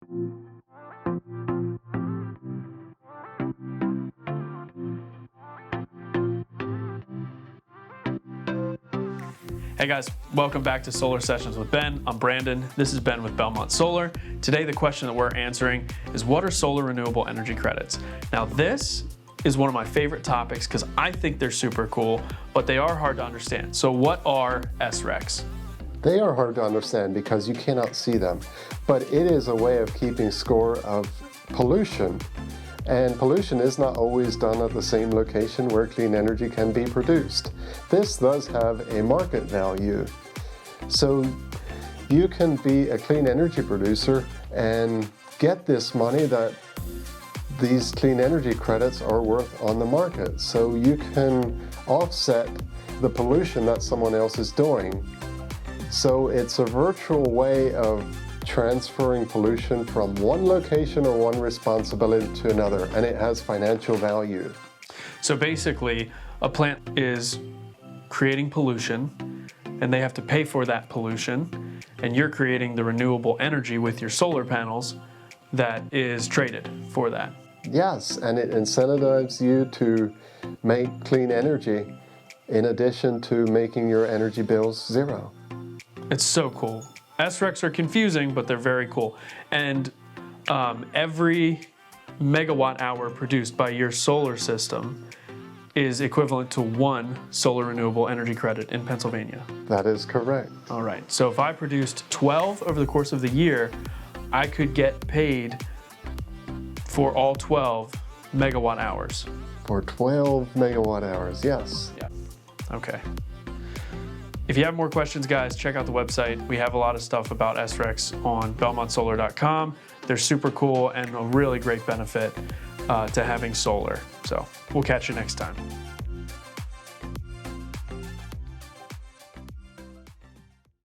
Hey guys, welcome back to Solar Sessions with Ben. I'm Brandon. This is Ben with Belmont Solar. Today the question that we're answering is, what are solar renewable energy credits? Now this is one of my favorite topics because I think they're super cool, but they are hard to understand. So what are SRECs? They are hard to understand because you cannot see them, but it is a way of keeping score of pollution. And pollution is not always done at the same location where clean energy can be produced. This does have a market value. So you can be a clean energy producer and get this money that these clean energy credits are worth on the market. So you can offset the pollution that someone else is doing. So it's a virtual way of transferring pollution from one location or one responsibility to another, and it has financial value. So basically, a plant is creating pollution, and they have to pay for that pollution, and you're creating the renewable energy with your solar panels that is traded for that. Yes, and it incentivizes you to make clean energy in addition to making your energy bills zero. It's so cool. SRECs are confusing, but they're very cool. And every megawatt hour produced by your solar system is equivalent to one solar renewable energy credit in Pennsylvania. That is correct. All right, so if I produced 12 over the course of the year, I could get paid for all 12 megawatt hours. For 12 megawatt hours, yes. Yeah, okay. If you have more questions, guys, check out the website. We have a lot of stuff about SRECs on belmontsolar.com. They're super cool and a really great benefit to having solar. So we'll catch you next time.